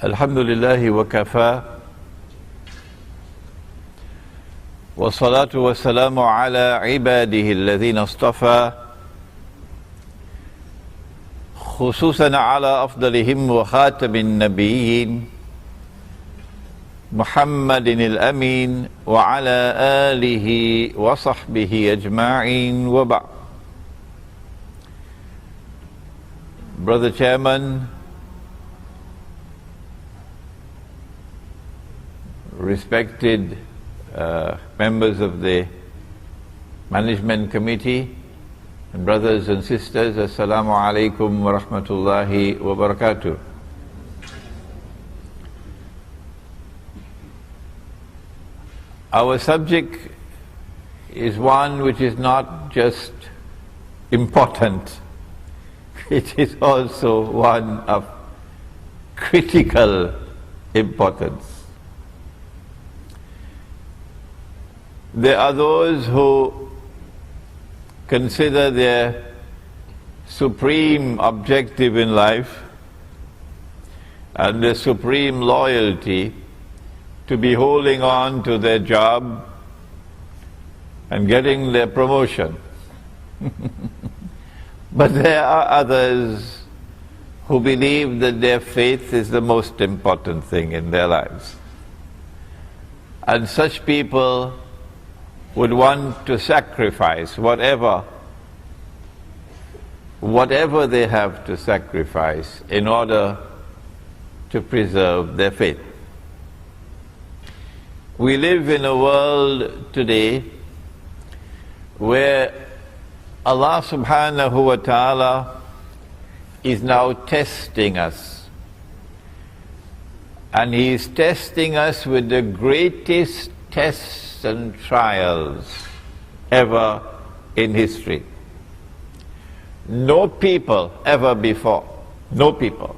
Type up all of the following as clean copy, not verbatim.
Alhamdulillahi wa kafa wa salatu wa salamu ala ibadihi alladhina astafa khususan ala afdalihim wa khatamin nabiyyin Muhammadin al-amin wa ala alihi wa sahbihi ajma'in wa ba'd. Brother Chairman, respected members of the management committee, and brothers and sisters, Assalamu alaikum wa rahmatullahi wa barakatuh. Our subject is one which is not just important, it is also one of critical importance. There are those who consider their supreme objective in life and their supreme loyalty to be holding on to their job and getting their promotion. But there are others who believe that their faith is the most important thing in their lives. And such people would want to sacrifice whatever they have to sacrifice in order to preserve their faith. We live in a world today where Allah subhanahu wa ta'ala is now testing us. And He is testing us with the greatest tests and trials ever in history. No people ever before, no people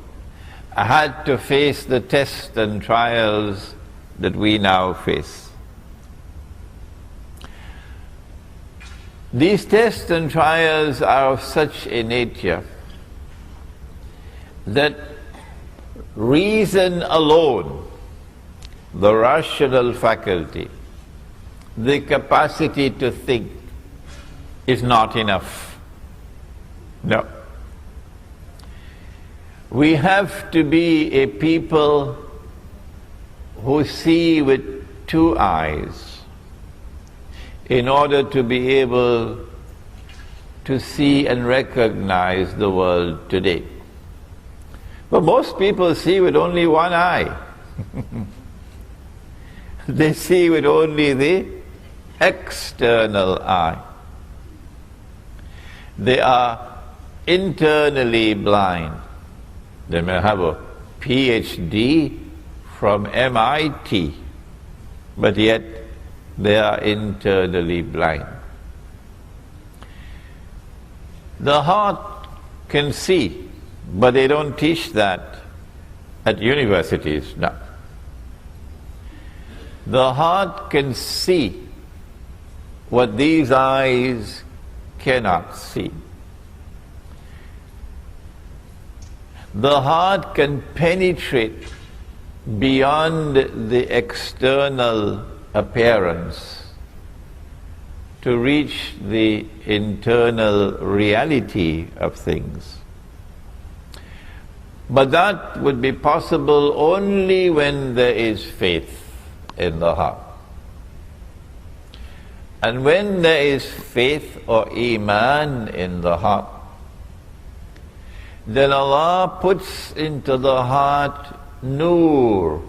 had to face the tests and trials that we now face. These tests and trials are of such a nature that reason alone, the rational faculty, the capacity to think, is not enough. No. We have to be a people who see with two eyes in order to be able to see and recognize the world today. But most people see with only one eye. They see with only the external eye. They are internally blind. They may have a PhD from MIT, but yet they are internally blind. The heart can see, but they don't teach that at universities now. The heart can see what these eyes cannot see. The heart can penetrate beyond the external appearance to reach the internal reality of things. But that would be possible only when there is faith in the heart. And when there is faith or iman in the heart, then Allah puts into the heart nur.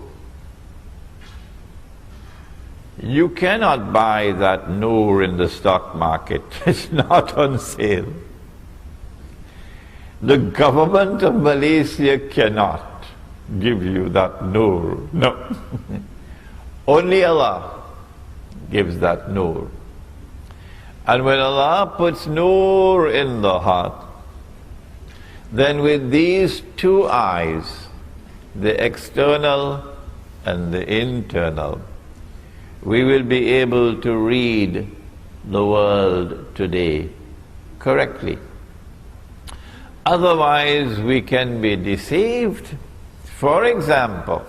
You cannot buy that nur in the stock market. It's not on sale. The government of Malaysia cannot give you that nur. No. Only Allah gives that nur. And when Allah puts nur in the heart, then with these two eyes, the external and the internal, we will be able to read the world today correctly. Otherwise we can be deceived For example,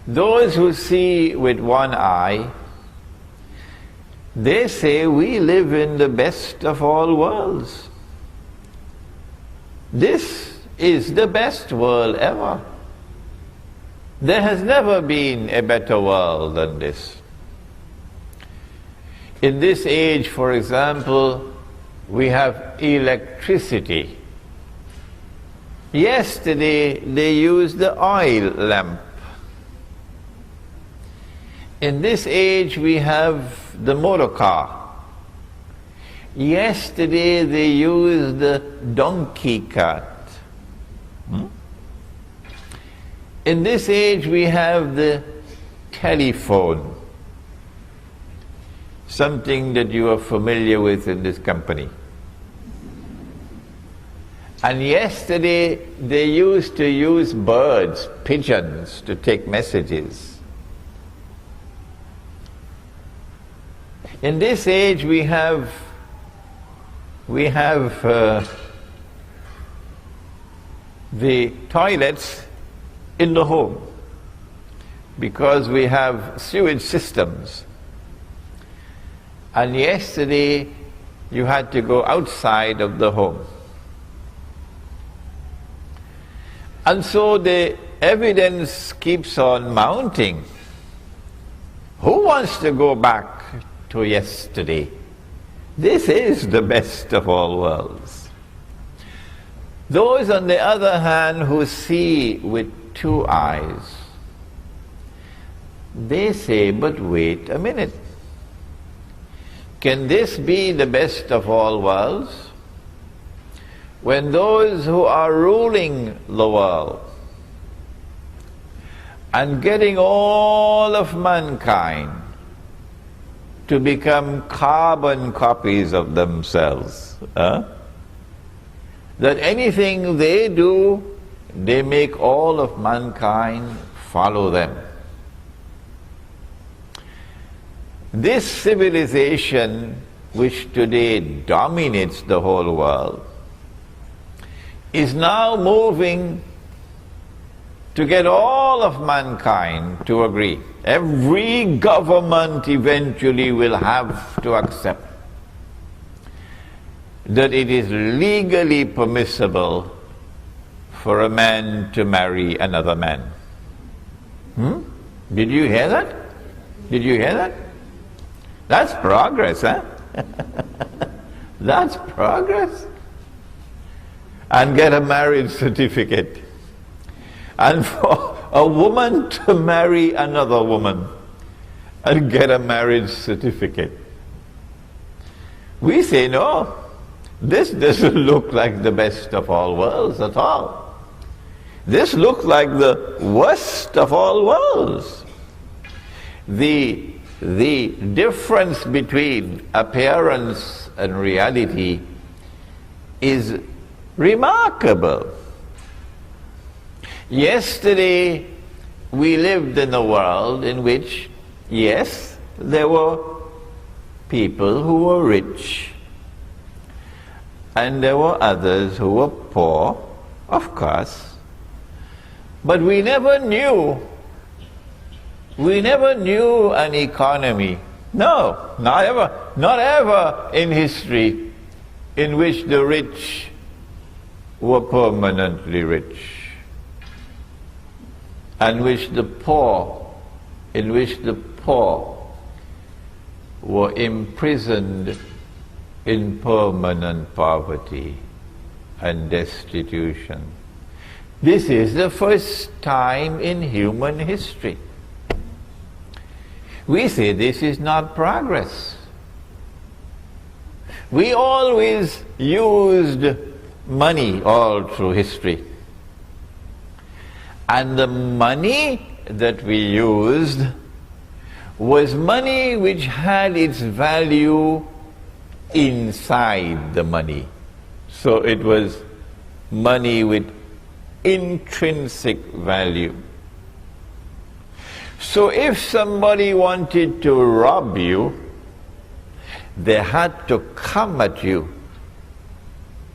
those who see with one eye, they say we live in the best of all worlds. This is the best world ever. There has never been a better world than this. In this age, for example, we have electricity. Yesterday they used the oil lamp. In this age we have the motor car. Yesterday they used the donkey cart. In this age we have the telephone, something that you are familiar with in this company. And yesterday they used to use birds, pigeons, to take messages. In this age we have the toilets in the home, because we have sewage systems. And yesterday you had to go outside of the home. And so the evidence keeps on mounting. Who wants to go back to yesterday? This is the best of all worlds. Those, on the other hand, who see with two eyes, they say, but wait a minute. Can this be the best of all worlds? When those who are ruling the world and getting all of mankind to become carbon copies of themselves, that anything they do, they make all of mankind follow them. This civilization, which today dominates the whole world, is now moving to get all of mankind to agree. Every government eventually will have to accept that it is legally permissible for a man to marry another man. Did you hear that? Did you hear that? That's progress, huh? That's progress. And get a marriage certificate. And for a woman to marry another woman and get a marriage certificate. We say, no, this doesn't look like the best of all worlds at all. This looks like the worst of all worlds. The difference between appearance and reality is remarkable. Yesterday we lived in a world in which, yes, there were people who were rich and there were others who were poor, of course, but we never knew an economy, no, not ever in history, in which the rich were permanently rich, and in which the poor were imprisoned in permanent poverty and destitution. This is the first time in human history. We say this is not progress. We always used money all through history. And the money that we used was money which had its value inside the money. So it was money with intrinsic value. So if somebody wanted to rob you, they had to come at you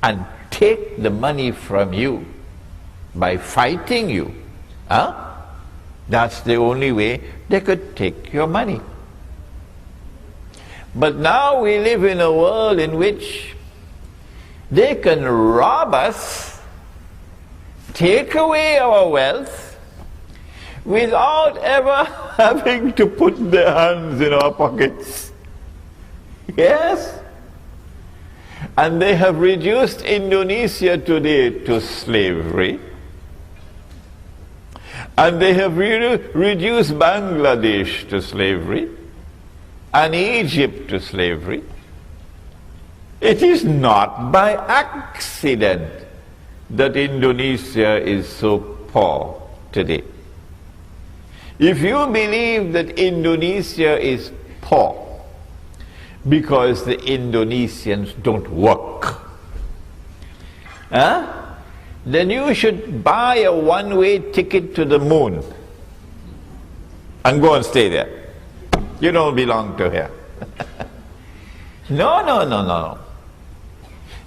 and take the money from you. by fighting you. Huh? That's the only way they could take your money. But now we live in a world in which they can rob us, take away our wealth, without ever having to put their hands in our pockets. Yes? And they have reduced Indonesia today to slavery. And they have reduced Bangladesh to slavery. And Egypt to slavery. It is not by accident that Indonesia is so poor today. If you believe that Indonesia is poor because the Indonesians don't work, then you should buy a one-way ticket to the moon and go and stay there. You don't belong to here. No.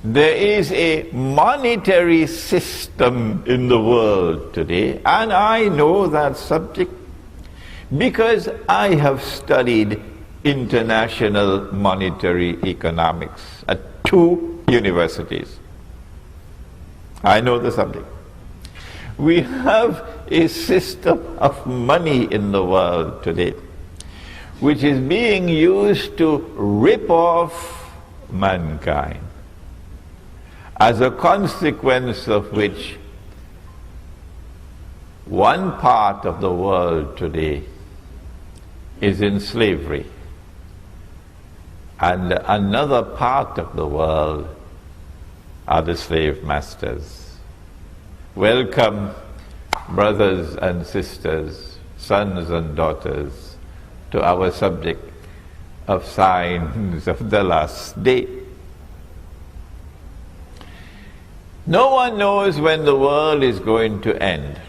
There is a monetary system in the world today, and I know that subject because I have studied international monetary economics at 2 universities. I know the subject. We have a system of money in the world today which is being used to rip off mankind, as a consequence of which one part of the world today is in slavery and another part of the world are the slave masters. Welcome, brothers and sisters, sons and daughters, to our subject of signs of the last day. No one knows when the world is going to end.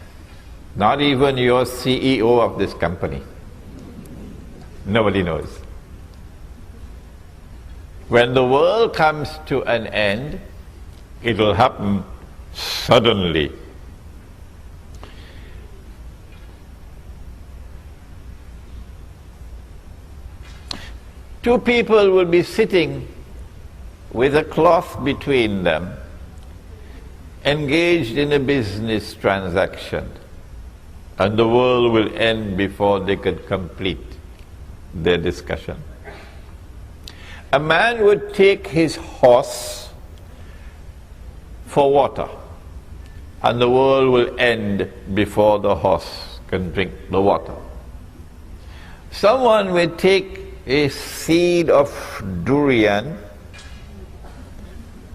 Not even your CEO of this company. Nobody knows. When the world comes to an end, it will happen suddenly. Two people will be sitting with a cloth between them, engaged in a business transaction, and the world will end before they could complete their discussion. A man would take his horse for water, and the world will end before the horse can drink the water. Someone will take a seed of durian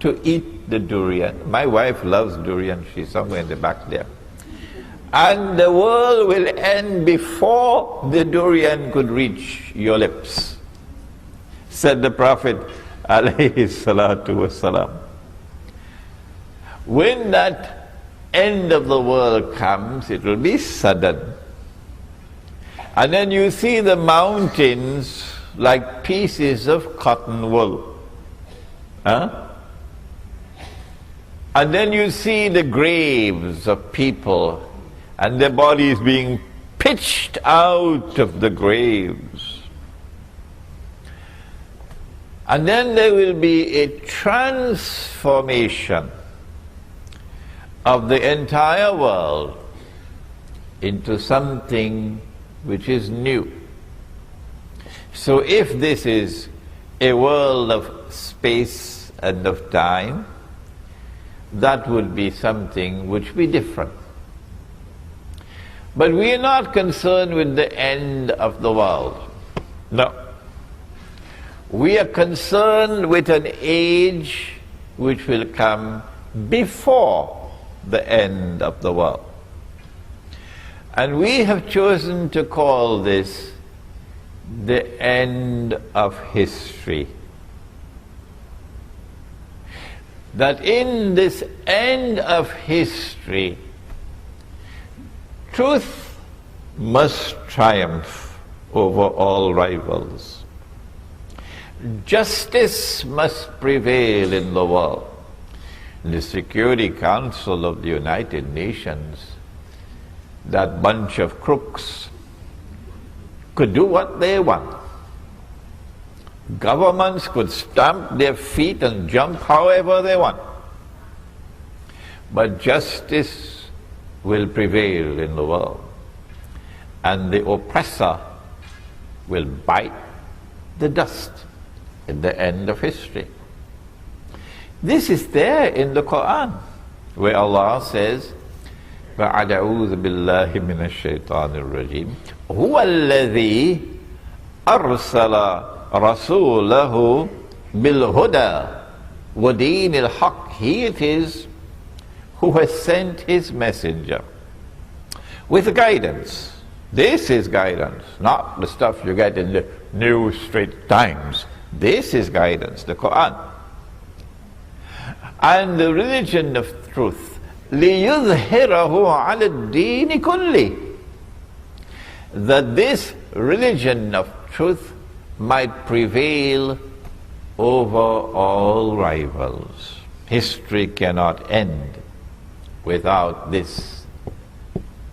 to eat the durian. My wife loves durian, she's somewhere in the back there. And the world will end before the durian could reach your lips, said the Prophet alayhi salatu wassalam. When that end of the world comes, it will be sudden. And then you see the mountains like pieces of cotton wool. And then you see the graves of people and their bodies being pitched out of the graves. And then there will be a transformation of the entire world into something which is new. So if this is a world of space and of time, that would be something which would be different. But we are not concerned with the end of the world. No. We are concerned with an age which will come before the end of the world. And we have chosen to call this the end of history. That in this end of history, truth must triumph over all rivals. Justice must prevail in the world. the Security Council of the United Nations, that bunch of crooks could do what they want. Governments could stamp their feet and jump however they want. But justice will prevail in the world, and the oppressor will bite the dust at the end of history. This is there in the Quran, where Allah says, فَأَعُوذُ بِاللَّهِ مِنَ الشَّيْطَانِ الرَّجِيمِ هُوَ الَّذِي أَرْسَلَ رَسُولَهُ بِالْهُدَى وَدِينِ الْحَقِّ. He it is who has sent his messenger with guidance. This is guidance, not the stuff you get in the New Straits Times. This is guidance, the Quran. And the religion of truth, لِيُظْهِرَهُ عَلَى الدِّينِ كُلِّهِ, that this religion of truth might prevail over all rivals. History cannot end without this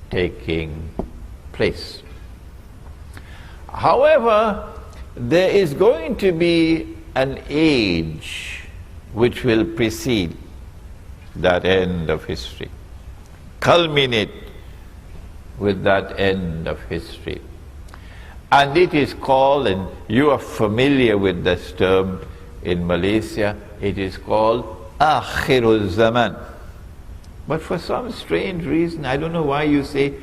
taking place. However, there is going to be an age which will precede that end of history, culminate with that end of history. And it is called, and you are familiar with this term in Malaysia, it is called Akhirul Zaman. But for some strange reason, I don't know why you say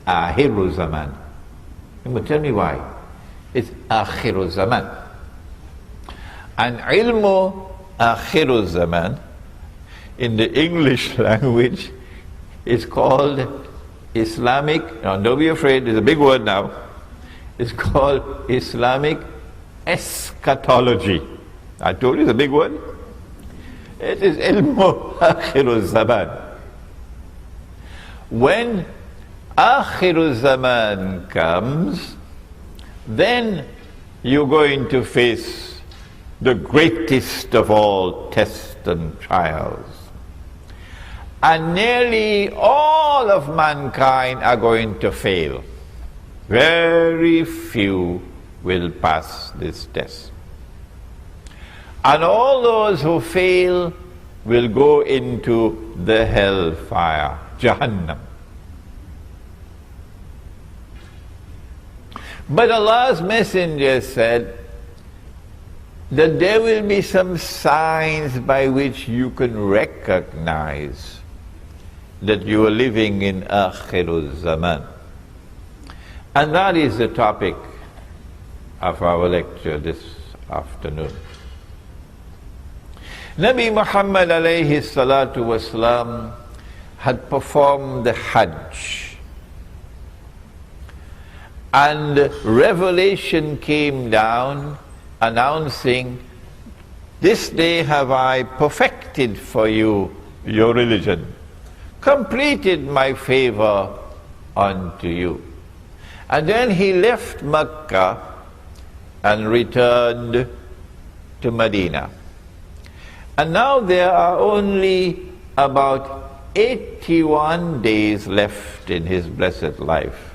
Akhirul Zaman. Tell me why. It's Akhirul Zaman. And ilmu Akhirul Zaman in the English language is called Islamic, now don't be afraid, it's a big word now, it's called Islamic eschatology. I told you it's a big word. It is ilmu Akhirul Zaman. When Akhirul Zaman comes, then you're going to face the greatest of all tests and trials. And nearly all of mankind are going to fail. Very few will pass this test. And all those who fail will go into the hellfire, Jahannam. But Allah's Messenger said that there will be some signs by which you can recognize that you are living in Akhirul Zaman. And that is the topic of our lecture this afternoon. Nabi Muhammad alayhi salatu wasalam had performed the Hajj, and revelation came down announcing, this day have I perfected for you your religion, completed my favor unto you. And then he left Mecca and returned to Medina. And now there are only about 81 days left in his blessed life.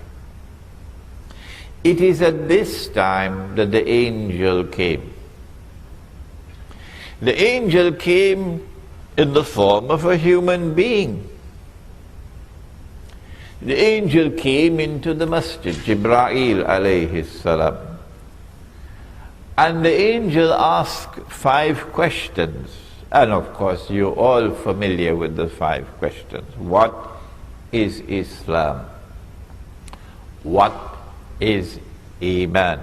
It is at this time that the angel came. The angel came in the form of a human being. The angel came into the masjid, Jibreel alayhi salam. And the angel asked 5 questions. And of course, you're all familiar with the 5 questions. What is Islam? What is Iman?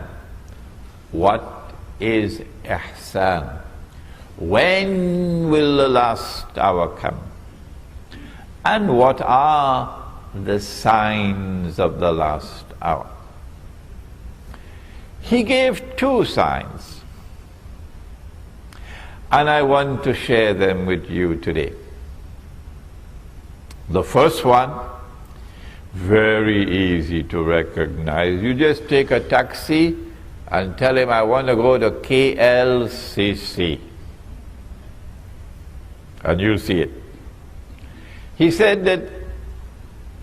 What is Ihsan? When will the last hour come? And what are the signs of the last hour? He gave 2 signs, and I want to share them with you today. The first one, very easy to recognize. You just take a taxi and tell him, I want to go to KLCC. And you'll see it. He said that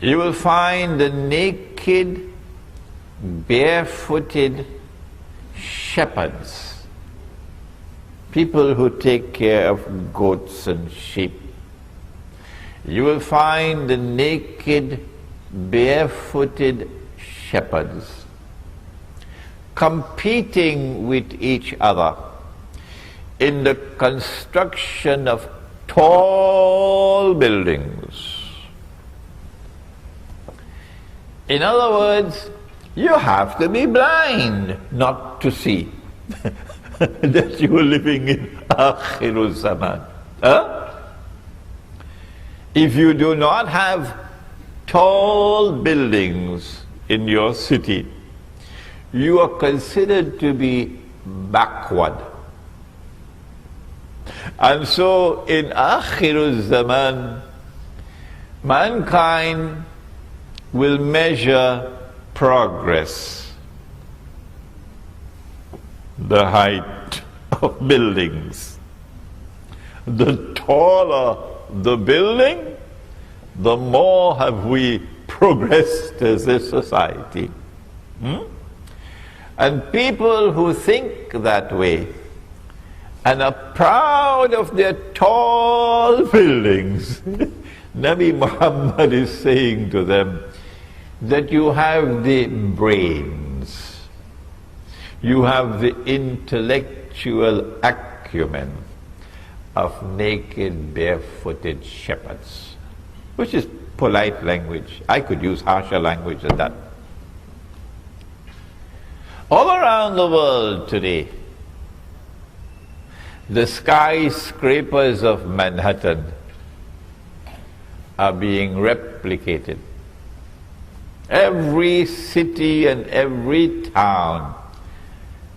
you will find the naked, barefooted shepherds, people who take care of goats and sheep. You will find the naked, barefooted shepherds competing with each other in the construction of tall buildings. In other words, you have to be blind not to see that you are living in Akhirul Zaman. If you do not have tall buildings in your city, you are considered to be backward. And so in Akhirul Zaman, mankind will measure progress, the height of buildings. The taller the building, the more have we progressed as a society. And people who think that way and are proud of their tall buildings, Nabi Muhammad is saying to them that you have the brains, you have the intellectual acumen of naked, barefooted shepherds, which is polite language. I could use harsher language than that. All around the world today, the skyscrapers of Manhattan are being replicated. Every city and every town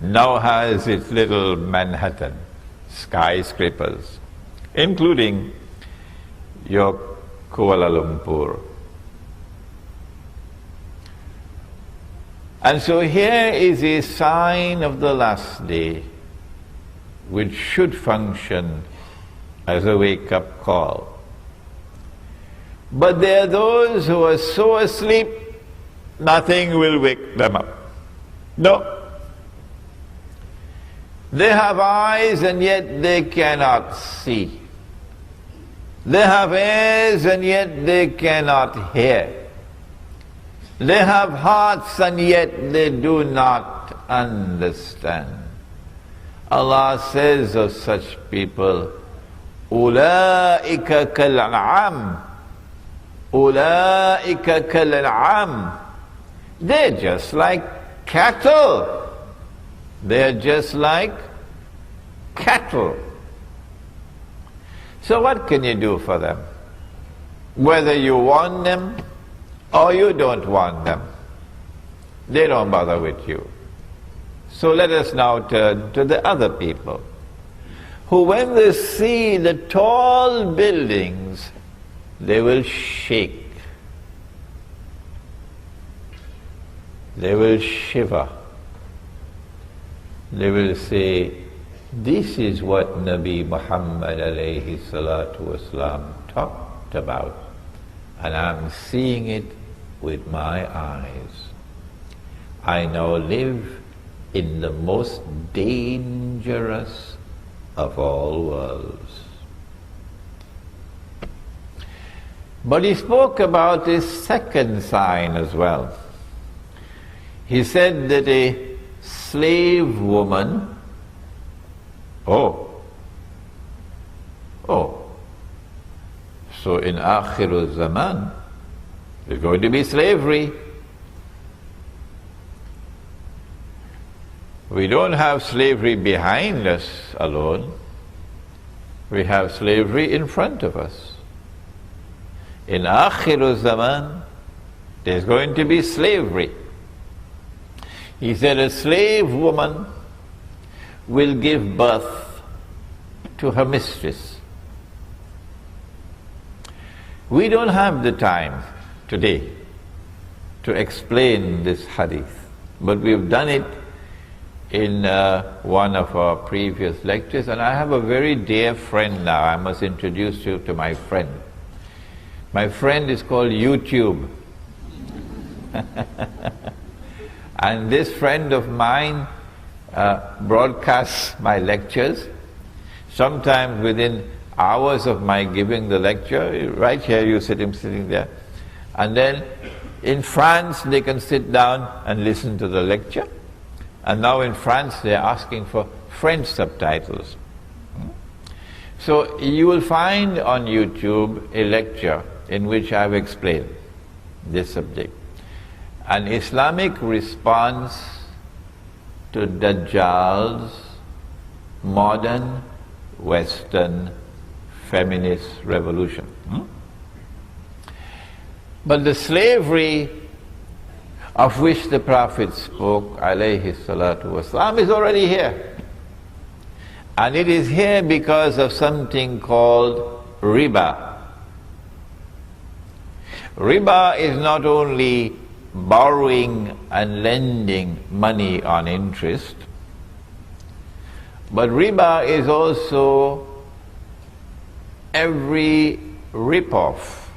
now has its little Manhattan skyscrapers, including your Kuala Lumpur. And so here is a sign of the last day, which should function as a wake-up call. But there are those who are so asleep, nothing will wake them up. No. They have eyes and yet they cannot see. They have ears and yet they cannot hear. They have hearts and yet they do not understand. Allah says of such people, أُولَٰئِكَ كَالْأَنْعَامِ أُولَٰئِكَ كَالْأَنْعَامِ. They're just like cattle. They're just like cattle. So what can you do for them? Whether you want them or you don't want them, they don't bother with you. So let us now turn to the other people, who when they see the tall buildings, they will shake. They will shiver. They will say, this is what Nabi Muhammad alayhi salatu wasalam talked about, and I'm seeing it with my eyes. I now live in the most dangerous of all worlds. But he spoke about a second sign as well. He said that a slave woman, so in Akhirul Zaman, there's going to be slavery. We don't have slavery behind us alone. We have slavery in front of us. In Akhirul Zaman, there's going to be slavery. He said a slave woman will give birth to her mistress. We don't have the time today to explain this hadith, but we've done it in one of our previous lectures, and I have a very dear friend now. I must introduce you to my friend My friend is called YouTube. And this friend of mine broadcasts my lectures, sometimes within hours of my giving the lecture. Right here you see him sitting there. And then in France they can sit down and listen to the lecture. And now in France they're asking for French subtitles. So you will find on YouTube a lecture in which I've explained this subject. An Islamic response to Dajjal's modern Western feminist revolution. But the slavery of which the Prophet spoke, alayhi salatu wasalam, is already here. And it is here because of something called riba. Riba is not only borrowing and lending money on interest, but riba is also every rip-off.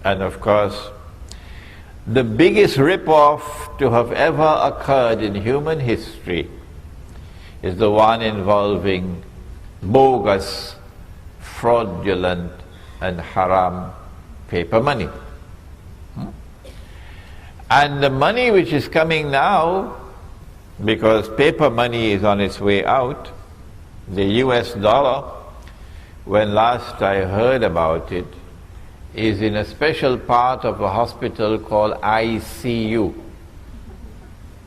And of course, the biggest rip-off to have ever occurred in human history is the one involving bogus, fraudulent, and haram paper money. And the money which is coming now, because paper money is on its way out, the US dollar, when last I heard about it, is in a special part of a hospital called ICU.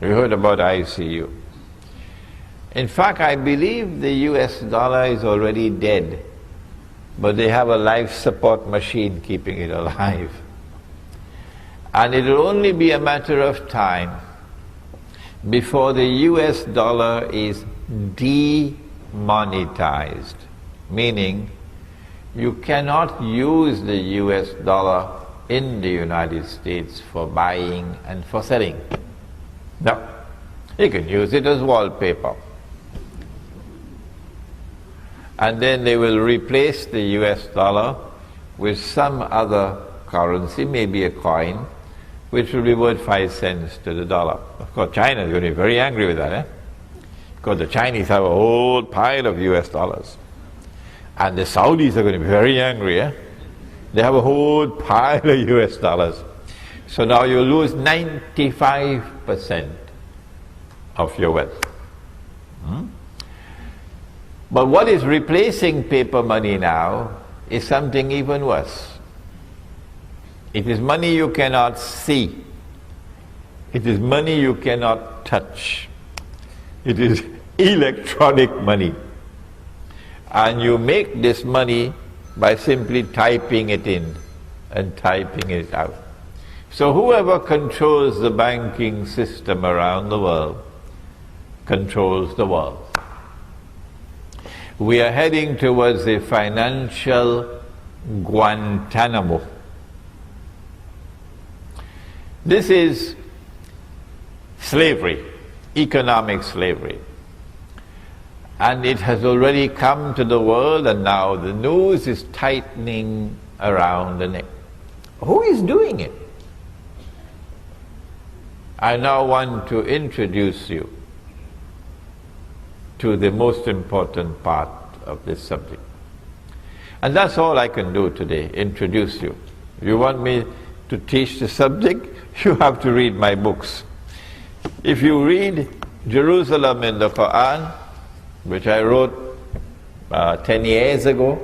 You heard about ICU? In fact, I believe the US dollar is already dead, but they have a life support machine keeping it alive. And it will only be a matter of time before the US dollar is demonetized, meaning you cannot use the US dollar in the United States for buying and for selling. No, you can use it as wallpaper. And then they will replace the US dollar with some other currency, maybe a coin, which will be worth 5 cents to the dollar. Of course, China is going to be very angry with that, because the Chinese have a whole pile of US dollars. And the Saudis are going to be very angry. They have a whole pile of US dollars. So now you lose 95% of your wealth. But what is replacing paper money now is something even worse. It is money you cannot see. It is money you cannot touch. It is electronic money. And you make this money by simply typing it in and typing it out. So whoever controls the banking system around the world controls the world. We are heading towards a financial Guantanamo. This is slavery, economic slavery. And it has already come to the world, and now the noose is tightening around the neck. Who is doing it? I now want to introduce you to the most important part of this subject. And that's all I can do today, introduce you. If you want me to teach the subject, you have to read my books. If you read Jerusalem in the Quran, which I wrote 10 years ago,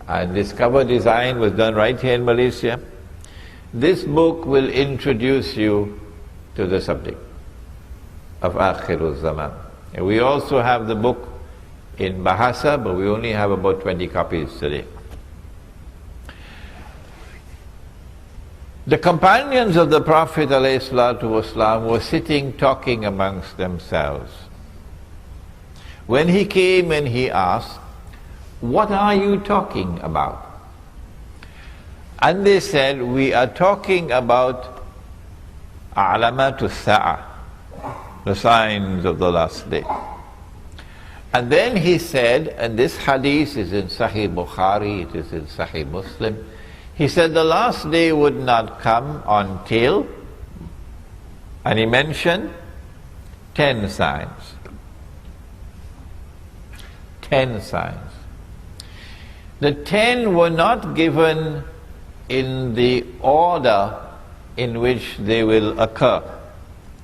and this cover design was done right here in Malaysia, this book will introduce you to the subject of Akhirul Zaman. And we also have the book in Bahasa, but we only have about 20 copies today. The companions of the Prophet ﷺ were sitting talking amongst themselves. When he came and he asked, "What are you talking about?" And they said, "We are talking about A'lamatus Sa'ah, the signs of the last day." And then he said, and this hadith is in Sahih Bukhari, it is in Sahih Muslim, He said the last day would not come until, and he mentioned 10 signs. 10 signs. The 10 were not given in the order in which they will occur.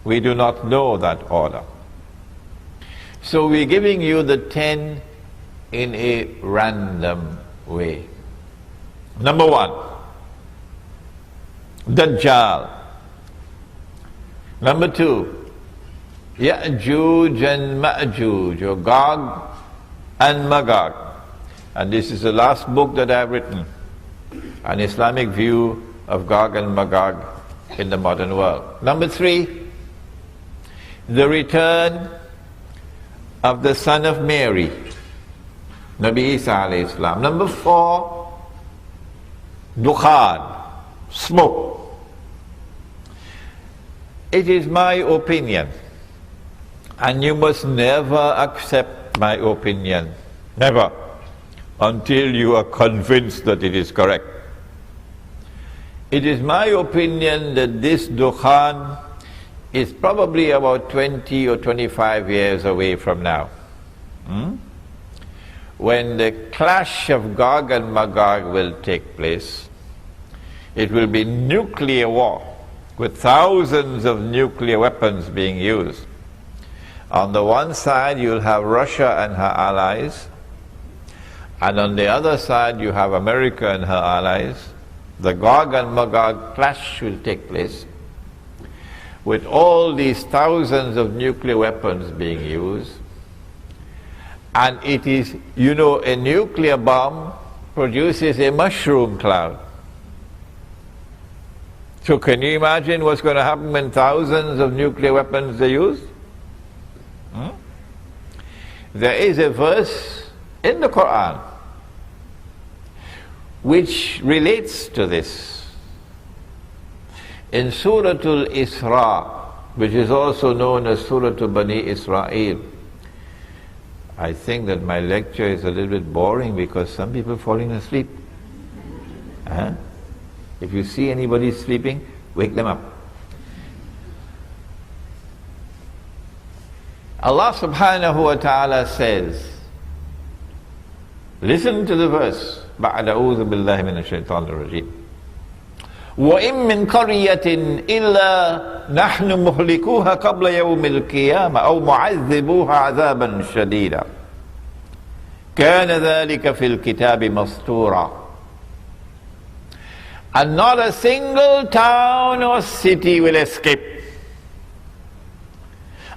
We do not know that order. So we're giving you the 10 in a random way. Number 1, Dajjal. Number 2, Ya'juj and Ma'juj, or Gog and Magog. And this is the last book that I have written, an Islamic view of Gog and Magog in the modern world. Number 3, the return of the son of Mary, Nabi Isa alayhi salam. Number 4, Dukhan, smoke. It is my opinion, and you must never accept my opinion, never, until you are convinced that it is correct. It is my opinion that this Dukhan is probably about 20 or 25 years away from now. When the clash of Gog and Magog will take place, it will be nuclear war, with thousands of nuclear weapons being used. On the one side you'll have Russia and her allies, and on the other side you have America and her allies. The Gog and Magog clash will take place, with all these thousands of nuclear weapons being used. And it is, you know, a nuclear bomb produces a mushroom cloud. So can you imagine what's going to happen when thousands of nuclear weapons are used? There is a verse in the Quran which relates to this. In Surah Al-Isra, which is also known as Surah Bani Israel. I think that my lecture is a little bit boring because some people are falling asleep. If you see anybody sleeping, wake them up. Allah subhanahu wa ta'ala says, listen to the verse, بَعْدَ أَعُوذُ بِاللَّهِ مِنَ الشَّيْطَانِ الرَّجِيمِ وَإِن مِّن قَرْيَةٍ إِلَّا نَحْنُ مُهْلِكُوهَا قَبْلَ يَوْمِ الْقِيَامَةِ أَوْ مُعَذِّبُوهَا عَذَابًا شَدِيدًا كَانَ ذَلِكَ فِي الْكِتَابِ مَسْطُورًا. And not a single town or city will escape.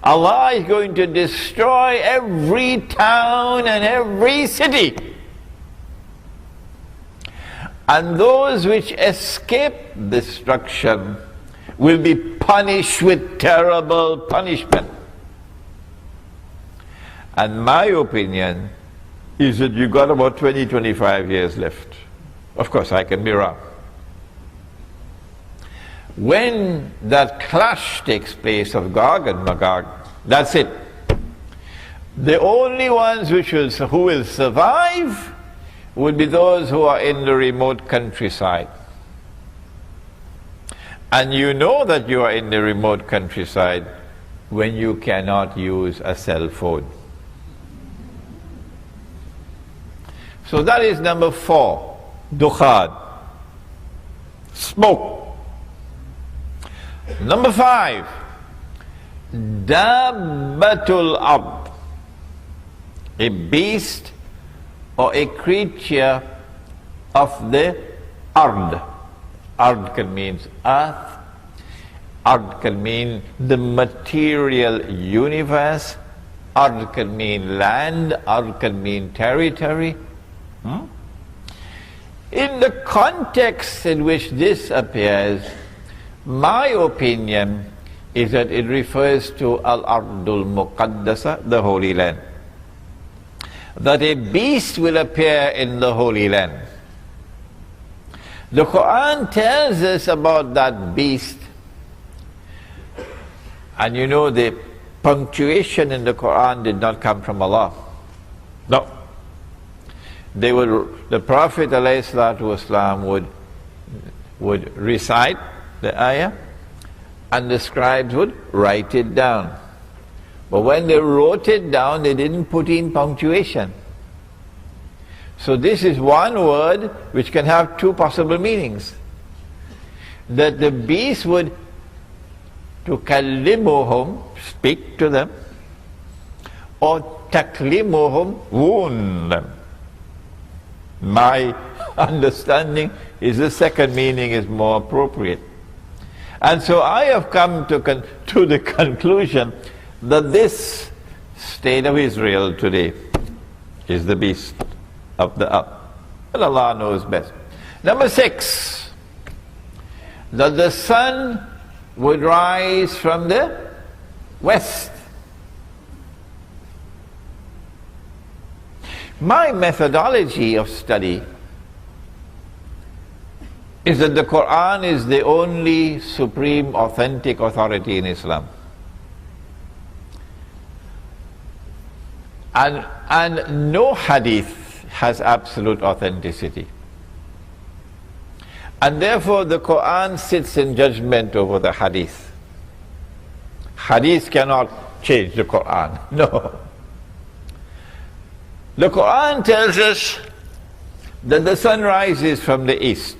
Allah is going to destroy every town and every city. And those which escape destruction will be punished with terrible punishment. And my opinion is that you got about 20-25 years left. Of course, I can be wrong. When that clash takes place of Gog and Magog, that's it. The only ones who will survive would be those who are in the remote countryside. And you know that you are in the remote countryside when you cannot use a cell phone. So that is number 4, Dukhan, smoke. Number 5, Dabbatul Ard, a beast or a creature of the Ard. Ard can mean earth, Ard can mean the material universe, Ard can mean land, Ard can mean territory. In the context in which this appears, my opinion is that it refers to Al-Ardul Muqaddasa, the Holy Land. That a beast will appear in the Holy Land. The Quran tells us about that beast. And you know, the punctuation in the Quran did not come from Allah. No. The Prophet ﷺ would would recite the ayah and the scribes would write it down. But when they wrote it down, they didn't put in punctuation. So this is one word which can have two possible meanings. That the beast would tukallimuhum, speak to them, or taklimuhum, wound them. My understanding is the second meaning is more appropriate. And so I have come to the conclusion that this state of Israel today is the beast of the earth. But Allah knows best. Number 6, that the sun would rise from the west. My methodology of study is that the Quran is the only supreme authentic authority in Islam. And no hadith has absolute authenticity. And therefore the Quran sits in judgment over the hadith. Hadith cannot change the Quran. No. The Quran tells us that the sun rises from the east.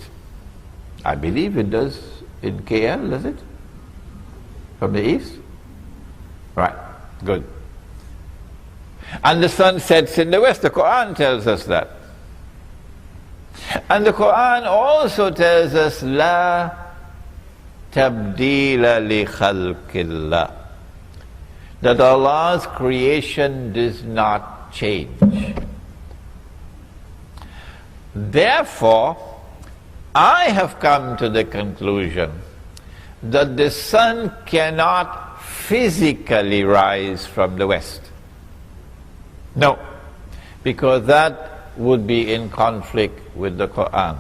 I believe it does in KL, does it? From the east? Right, good. And the sun sets in the west. The Quran tells us that. And the Quran also tells us, La tabdila li khalqillah, that Allah's creation does not change. Therefore, I have come to the conclusion that the sun cannot physically rise from the west. No, because that would be in conflict with the Quran.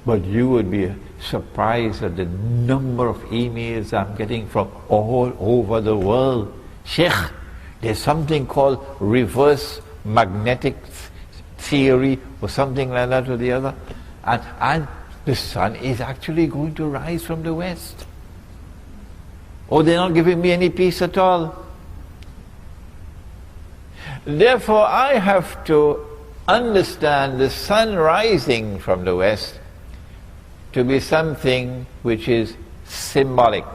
But you would be surprised at the number of emails I'm getting from all over the world. Sheikh, there's something called reverse magnetic theory or something like that or the other. And the sun is actually going to rise from the west. Oh, they're not giving me any peace at all. Therefore, I have to understand the sun rising from the west to be something which is symbolic.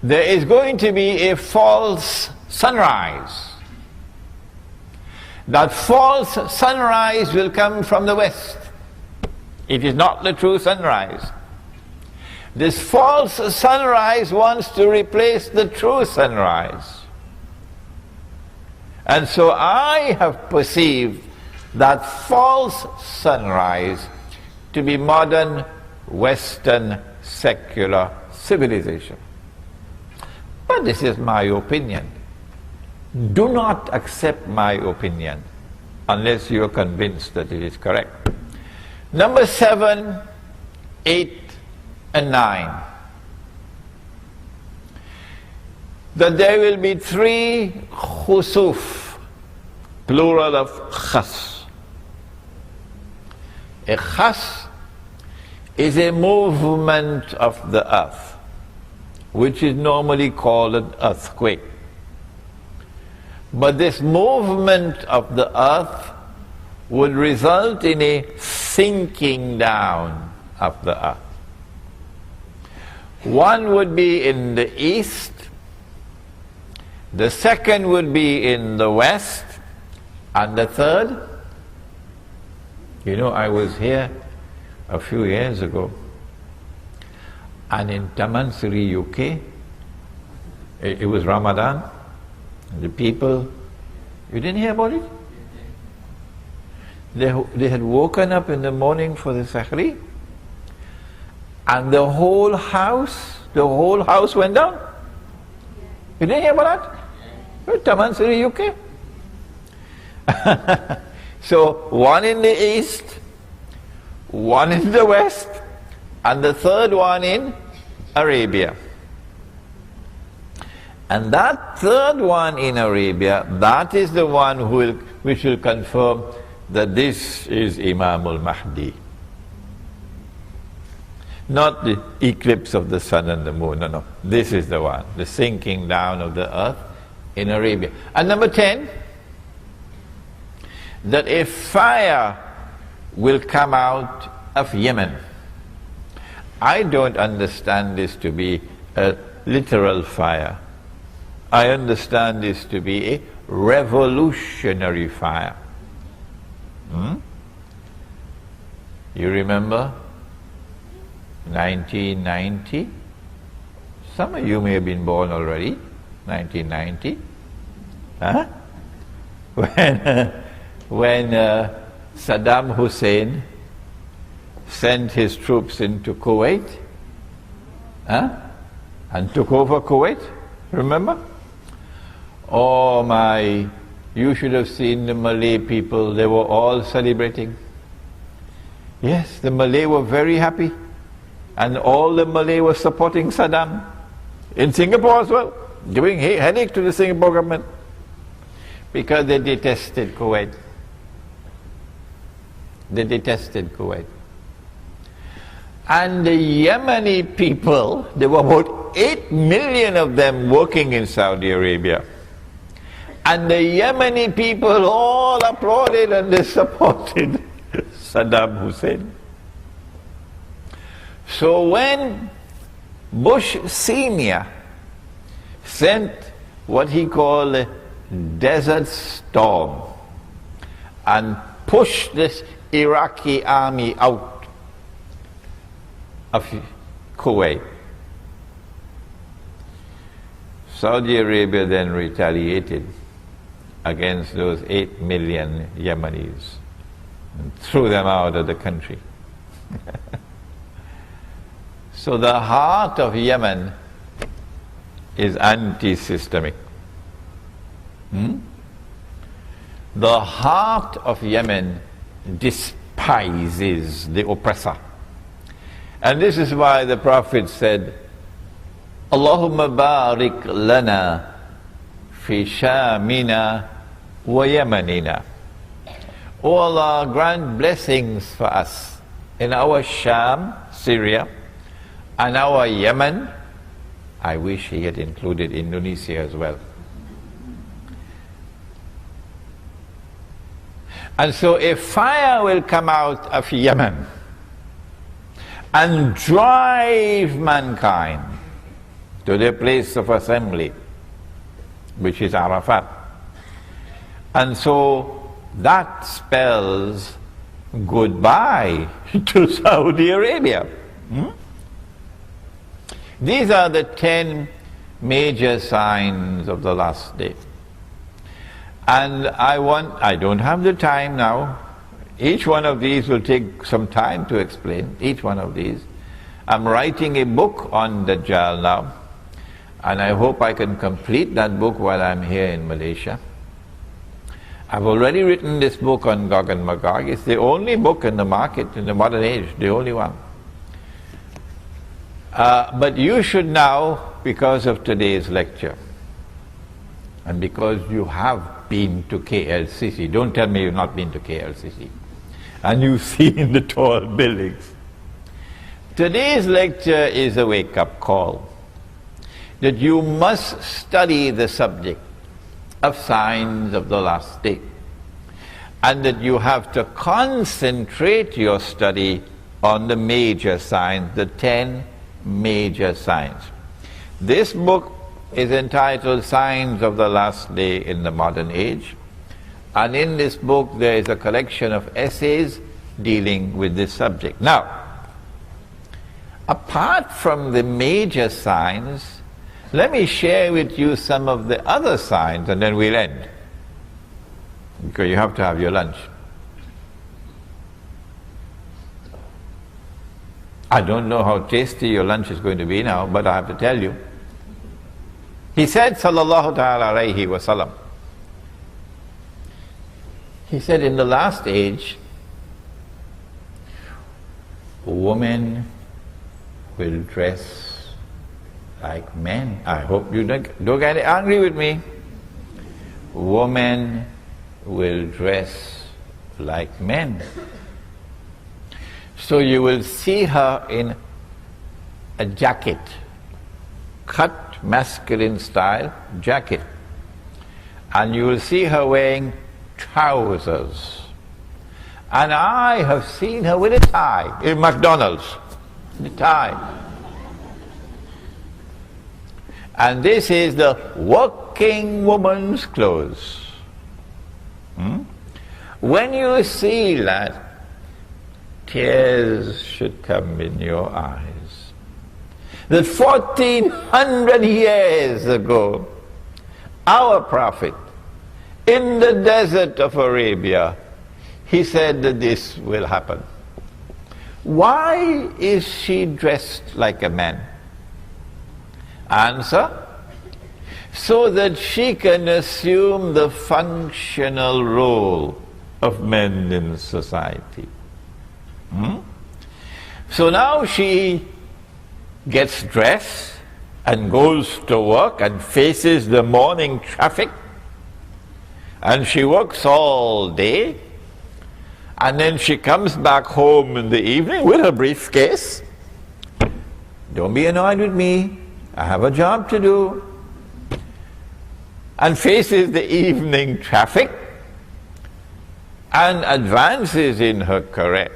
There is going to be a false sunrise. That false sunrise will come from the west. It is not the true sunrise. This false sunrise wants to replace the true sunrise. And so I have perceived that false sunrise to be modern Western secular civilization. But this is my opinion. Do not accept my opinion unless you are convinced that it is correct. Number 7, 8, and 9. That there will be 3 khusuf, plural of khas. A khas is a movement of the earth, which is normally called an earthquake. But this movement of the earth would result in a sinking down of the earth. One would be in the east, the second would be in the west, and the third, you know, I was here a few years ago, and in Tamansuri, UK, it was Ramadan. The people, you didn't hear about it? They had woken up in the morning for the Sahri, and the whole house went down. You didn't hear about that? Tamansuri, UK. So one in the east, one in the west, and the third one in Arabia. And that third one in Arabia, that is the one which will confirm that this is Imam al-Mahdi. Not the eclipse of the sun and the moon, no. This is the one, the sinking down of the earth in Arabia. And number 10, that a fire will come out of Yemen. I don't understand this to be a literal fire. I understand this to be a revolutionary fire. You remember 1990? Some of you may have been born already. 1990, huh? When Saddam Hussein sent his troops into Kuwait, huh? And took over Kuwait, remember? Oh my, you should have seen the Malay people, they were all celebrating. Yes, the Malay were very happy. And all the Malay were supporting Saddam. In Singapore as well, giving headache to the Singapore government. Because they detested Kuwait. They detested Kuwait. And the Yemeni people, there were about 8 million of them working in Saudi Arabia. And the Yemeni people all applauded and they supported Saddam Hussein. So when Bush Sr. sent what he called a desert storm and pushed this Iraqi army out of Kuwait, Saudi Arabia then retaliated against those 8 million Yemenis and threw them out of the country. So the heart of Yemen is anti-systemic. The heart of Yemen despises the oppressor. And this is why the Prophet said, Allahumma barik lana fi shamina wa yamanina. O Allah, grant blessings for us in our Sham, Syria, and our Yemen. I wish he had included Indonesia as well. And so a fire will come out of Yemen and drive mankind to their place of assembly, which is Arafat. And so that spells goodbye to Saudi Arabia. These are the 10 major signs of the last day. And I don't have the time now. Each one of these will take some time to explain, each one of these. I'm writing a book on Dajjal now, and I hope I can complete that book while I'm here in Malaysia. I've already written this book on Gog and Magog. It's the only book in the market in the modern age, the only one. But you should now, because of today's lecture, and because you have been to KLCC, don't tell me you've not been to KLCC, and you've seen the tall buildings. Today's lecture is a wake-up call that you must study the subject of signs of the last day, and that you have to concentrate your study on the major signs, the 10 major signs. This book is entitled Signs of the Last Day in the Modern Age, and in this book there is a collection of essays dealing with this subject. Now, apart from the major signs, let me share with you some of the other signs and then we'll end, because you have to have your lunch. I don't know how tasty your lunch is going to be now, but I have to tell you. He said, sallallahu ta'ala alayhi wa sallam, he said, in the last age, women will dress like men. I hope you don't get angry with me. Women will dress like men. So you will see her in a jacket, cut masculine style jacket. And you will see her wearing trousers. And I have seen her with a tie in McDonald's, the tie. And this is the working woman's clothes. When you see that, tears should come in your eyes. That 1400 years ago, our Prophet, in the desert of Arabia, he said that this will happen. Why is she dressed like a man? Answer: so that she can assume the functional role of men in society. So now she gets dressed and goes to work and faces the morning traffic, and she works all day, and then she comes back home in the evening with her briefcase. Don't be annoyed with me, I have a job to do. And faces the evening traffic and advances in her career.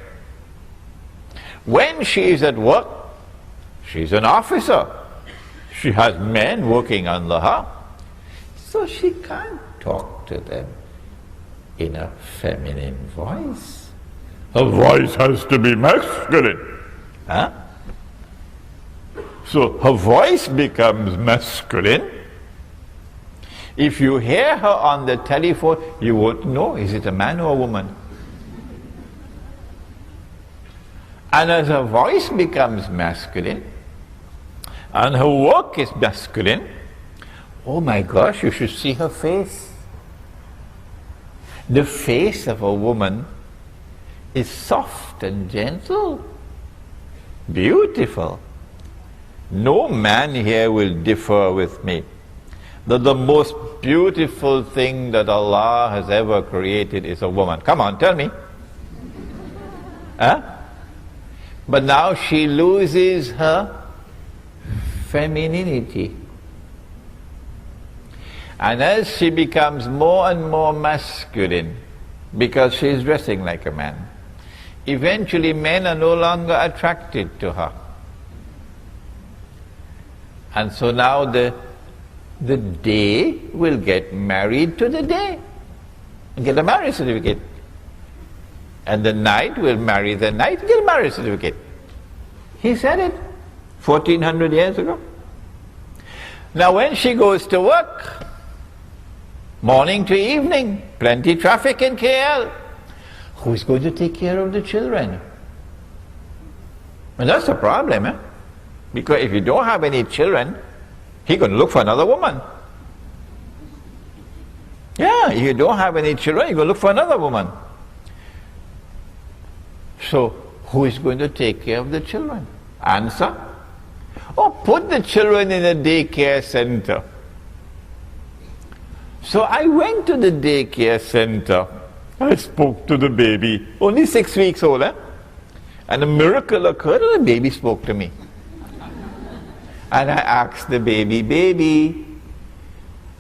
When she is at work, she's an officer. She has men working under her, so she can't talk to them in a feminine voice. Her voice has to be masculine. So her voice becomes masculine. If you hear her on the telephone, you won't know, is it a man or a woman? And as her voice becomes masculine, and her work is masculine, oh my gosh, you should see her face. The face of a woman is soft and gentle, beautiful. No man here will differ with me that the most beautiful thing that Allah has ever created is a woman. Come on, tell me. But now she loses her femininity. And as she becomes more and more masculine, because she is dressing like a man, eventually men are no longer attracted to her. And so now the day will get married to the day, and get a marriage certificate. And the night will marry the night and get a marriage certificate. He said it 1400 years ago. Now when she goes to work, morning to evening, plenty traffic in KL, who's going to take care of the children? And that's the problem, because if you don't have any children, he's going to look for another woman. Yeah, if you don't have any children, you're going to look for another woman. So, who is going to take care of the children? Answer: oh, put the children in a daycare center. So I went to the daycare center. I spoke to the baby, only 6 weeks old, and a miracle occurred and the baby spoke to me. And I asked the baby, baby,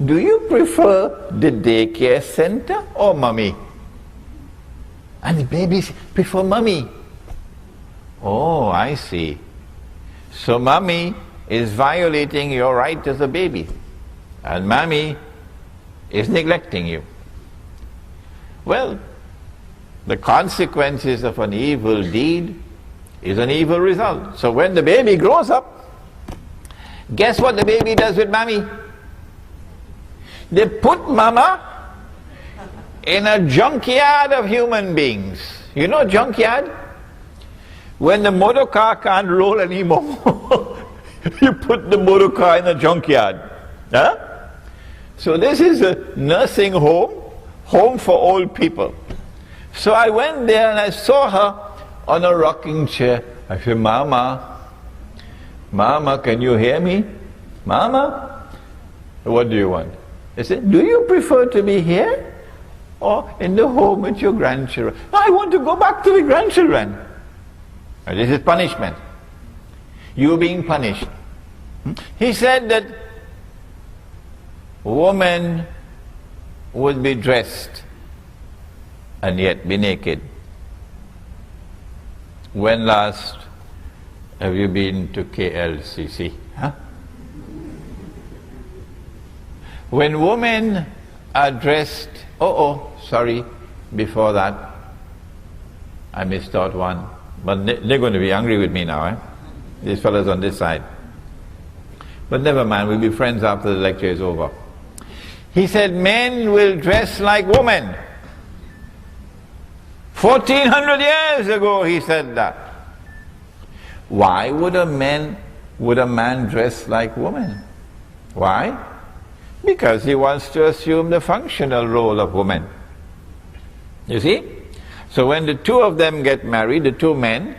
do you prefer the daycare center or mommy? And the baby said, prefer mommy. Oh, I see. So mommy is violating your right as a baby, and mommy is neglecting you. Well, the consequences of an evil deed is an evil result. So when the baby grows up, guess what the baby does with mommy? They put mama in a junkyard of human beings. You know junkyard? When the motor car can't roll anymore, you put the motor car in a junkyard. So this is a nursing home for old people. So I went there and I saw her on a rocking chair. I said, Mama, can you hear me? Mama, what do you want? I said, do you prefer to be here or in the home with your grandchildren. I want to go back to the grandchildren. Now, this is punishment. You're being punished. He said that woman would be dressed and yet be naked. When last have you been to KLCC? Huh? When women are dressed, before that, I missed out one. But they're going to be angry with me now, these fellows on this side. But never mind, we'll be friends after the lecture is over. He said men will dress like women. 1400 years ago he said that. Why would a man dress like woman? Why? Because he wants to assume the functional role of woman. You see? So when the two of them get married, the two men,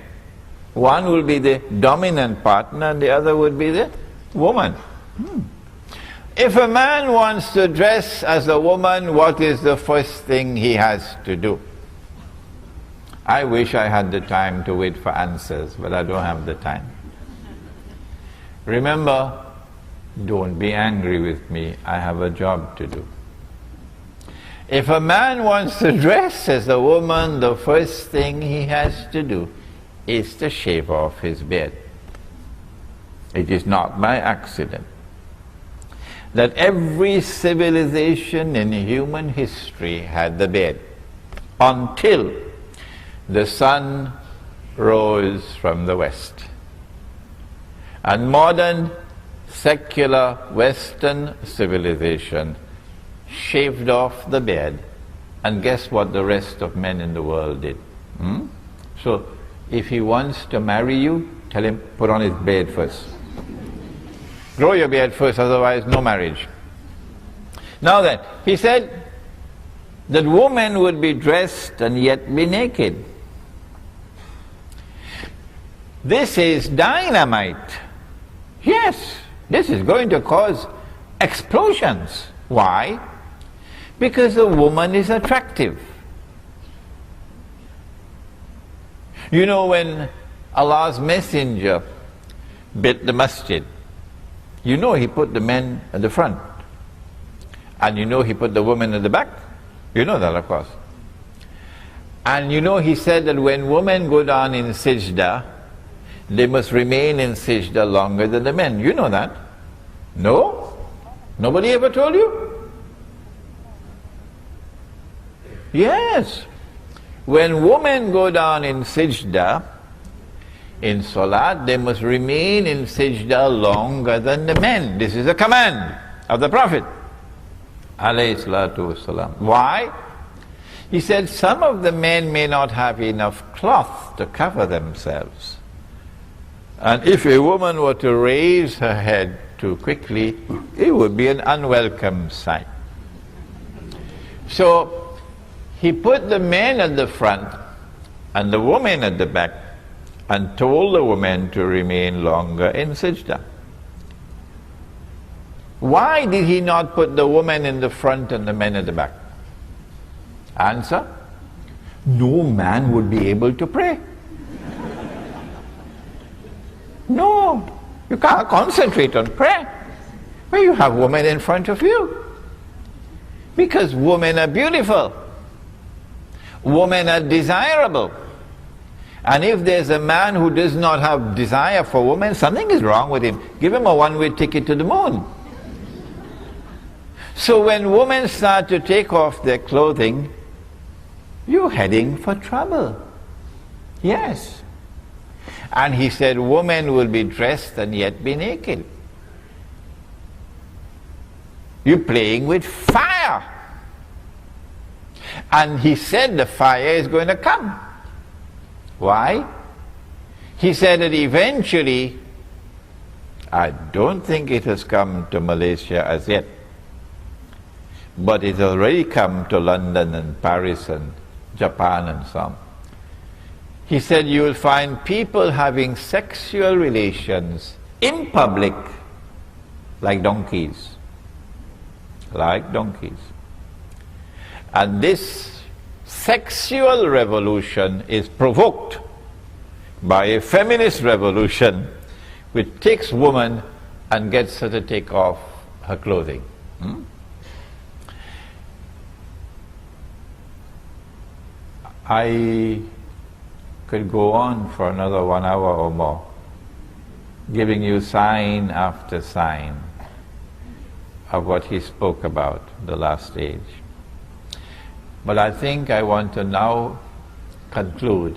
one will be the dominant partner and the other would be the woman. If a man wants to dress as a woman, what is the first thing he has to do? I wish I had the time to wait for answers, but I don't have the time. Remember, don't be angry with me, I have a job to do. If a man wants to dress as a woman, the first thing he has to do is to shave off his beard. It is not by accident that every civilization in human history had the beard until the sun rose from the west. And modern secular Western civilization shaved off the beard, and guess what the rest of men in the world did? So if he wants to marry you, tell him, put on his beard first. Grow your beard first, otherwise no marriage. Now then, he said that women would be dressed and yet be naked. This is dynamite. Yes, this is going to cause explosions. Why? Because a woman is attractive. You know, when Allah's messenger built the masjid, you know he put the men at the front, and you know he put the women at the back. You know that, of course. And you know he said that when women go down in sajda, they must remain in sajda longer than the men. You know that? No? Nobody ever told you? Yes. When women go down in sajda, in salat, they must remain in sajda longer than the men. This is a command of the Prophet, alayhi salatu wasalam. Why? He said some of the men may not have enough cloth to cover themselves. And if a woman were to raise her head too quickly, it would be an unwelcome sight. So he put the men at the front and the women at the back, and told the women to remain longer in sajda. Why did he not put the women in the front and the men at the back? Answer: no man would be able to pray. No, you can't concentrate on prayer when you have women in front of you. Because women are beautiful. Women are desirable. And if there's a man who does not have desire for women, something is wrong with him. Give him a one-way ticket to the moon. So when women start to take off their clothing, you're heading for trouble. Yes. And he said women will be dressed and yet be naked. You're playing with fire. And he said the fire is going to come. Why? He said that eventually, I don't think it has come to Malaysia as yet, but it's already come to London and Paris and Japan and so on. He said you will find people having sexual relations in public like donkeys. Like donkeys. And this sexual revolution is provoked by a feminist revolution which takes woman and gets her to take off her clothing. I could go on for another 1 hour or more, giving you sign after sign of what he spoke about, the last stage. But I think I want to now conclude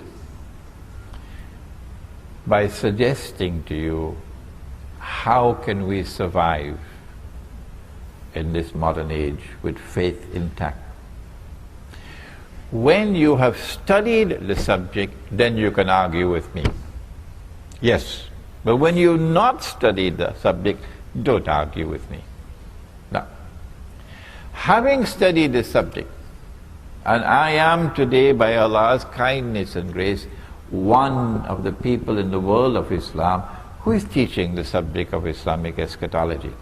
by suggesting to you, how can we survive in this modern age with faith intact? When you have studied the subject, then you can argue with me. Yes, but when you've not studied the subject, don't argue with me. Now, having studied the subject, and I am today, by Allah's kindness and grace, one of the people in the world of Islam who is teaching the subject of Islamic eschatology.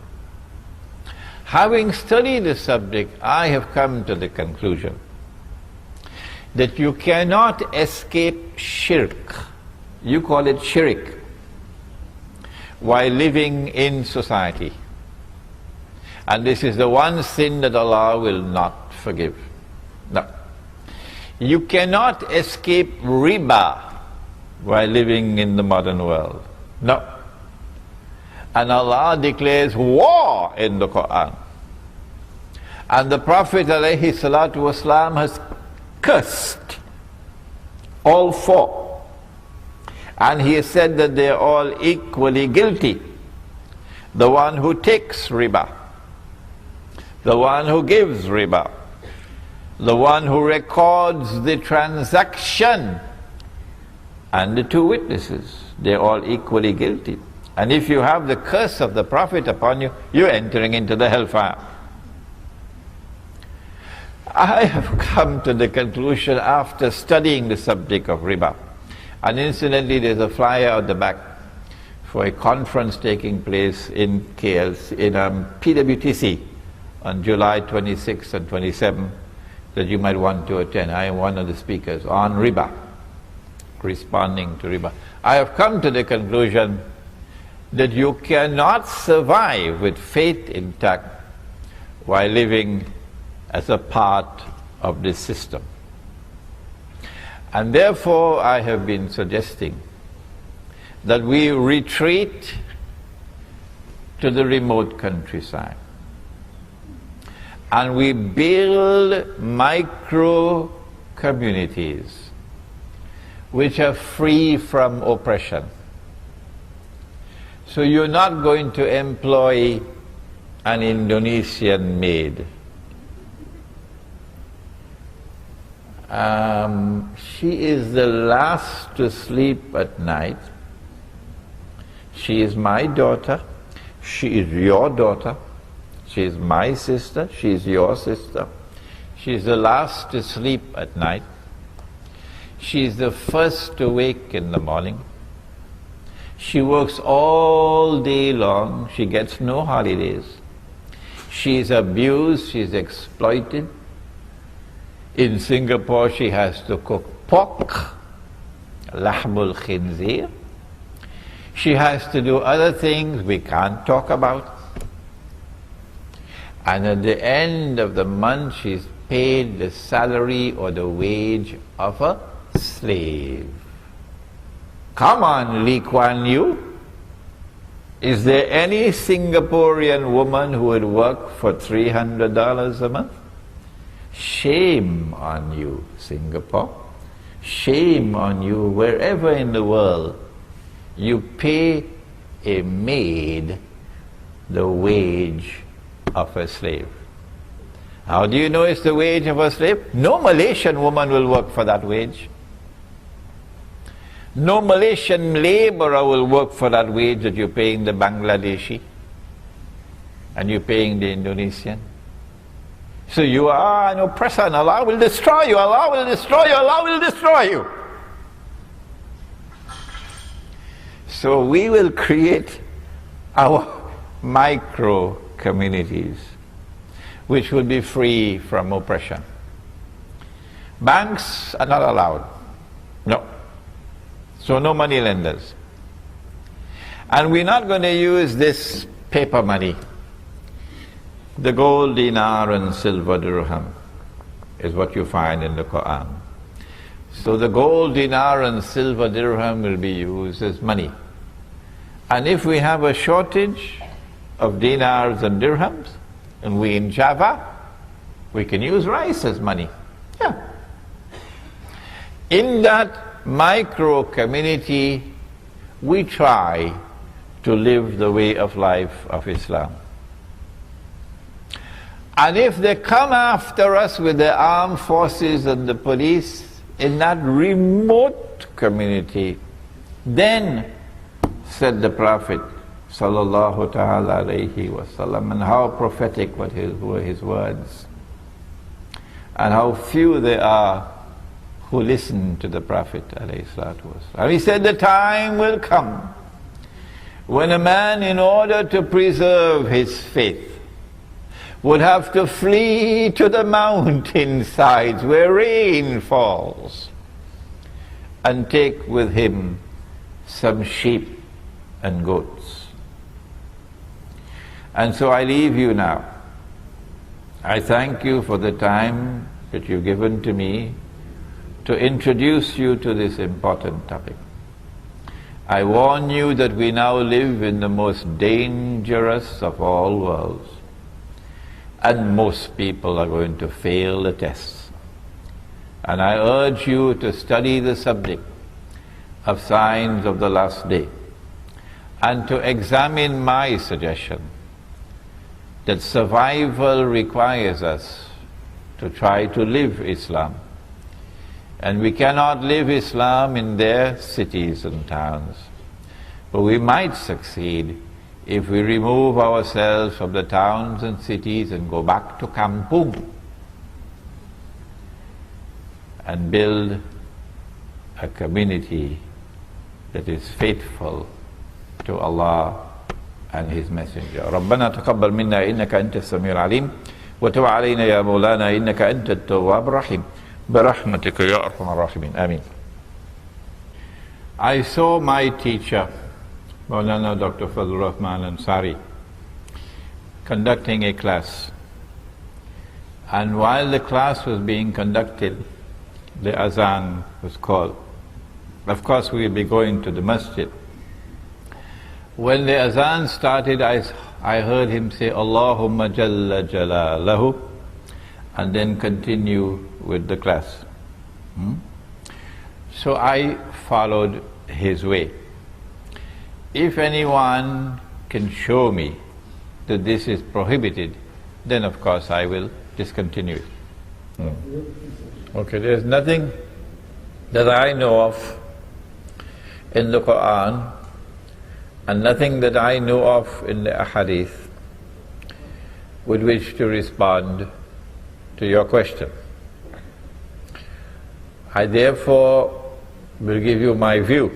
Having studied the subject, I have come to the conclusion that you cannot escape shirk, you call it shirk, while living in society. And this is the one sin that Allah will not forgive. No. You cannot escape riba while living in the modern world. No. And Allah declares war in the Quran. And the Prophet ﷺ has cursed all four. And he has said that they are all equally guilty. The one who takes riba, the one who gives riba, the one who records the transaction, and the two witnesses, they're all equally guilty. And if you have the curse of the Prophet upon you, you're entering into the hellfire. I have come to the conclusion after studying the subject of riba, and incidentally there's a flyer at the back for a conference taking place in KL, in PWTC on July 26th and 27th that you might want to attend. I am one of the speakers on riba, responding to riba. I have come to the conclusion that you cannot survive with faith intact while living as a part of this system. And therefore I have been suggesting that we retreat to the remote countryside and we build micro communities which are free from oppression. So you're not going to employ an Indonesian maid. She is the last to sleep at night. She is my daughter. She is your daughter. She is my sister. She is your sister. She is the last to sleep at night. She is the first to wake in the morning. She works all day long. She gets no holidays. She is abused. She is exploited. In Singapore, she has to cook pork, lahmul khinzir. She has to do other things we can't talk about. And at the end of the month, she's paid the salary or the wage of a slave. Come on, Lee Kuan Yew. Is there any Singaporean woman who would work for $300 a month? Shame on you, Singapore. Shame on you, wherever in the world you pay a maid the wage of a slave. How do you know it's the wage of a slave? No Malaysian woman will work for that wage. No Malaysian laborer will work for that wage that you're paying the Bangladeshi and you're paying the Indonesian. So you are an oppressor and Allah will destroy you, Allah will destroy you, Allah will destroy you. So we will create our micro communities which will be free from oppression. Banks are not allowed. No. So no money lenders. And we're not going to use this paper money. The gold dinar and silver dirham is what you find in the Quran. So the gold dinar and silver dirham will be used as money. And if we have a shortage of dinars and dirhams, and we in Java, we can use rice as money. Yeah. In that micro community, we try to live the way of life of Islam. And if they come after us with the armed forces and the police in that remote community, then, said the Prophet sallallahu ta'ala alayhi wasallam, and how prophetic were his words, and how few there are who listen to the Prophet alayhi salatu wasallam. And he said, the time will come when a man, in order to preserve his faith, would have to flee to the mountainsides where rain falls and take with him some sheep and goats. And so I leave you now. I thank you for the time that you've given to me to introduce you to this important topic. I warn you that we now live in the most dangerous of all worlds, and most people are going to fail the tests. And I urge you to study the subject of signs of the last day, and to examine my suggestion that survival requires us to try to live Islam. And we cannot live Islam in their cities and towns, but we might succeed if we remove ourselves from the towns and cities and go back to Kampung and build a community that is faithful to Allah and His Messenger. ربنا تقبل منا إنك أنت السميع العليم وتب علينا يا مولانا إنك أنت التواب الرحيم برحمتك يا أرحم الراحمين آمين. I saw my teacher, Maulana Dr. Fazlur Rahman Ansari, conducting a class. And while the class was being conducted, the azan was called. Of course, we will be going to the masjid. When the azan started, I heard him say, Allahumma Jalla Jalalahu, and then continue with the class. So I followed his way. If anyone can show me that this is prohibited, then of course I will discontinue it. Okay, there's nothing that I know of in the Quran and nothing that I know of in the Ahadith with which to respond to your question. I therefore will give you my view.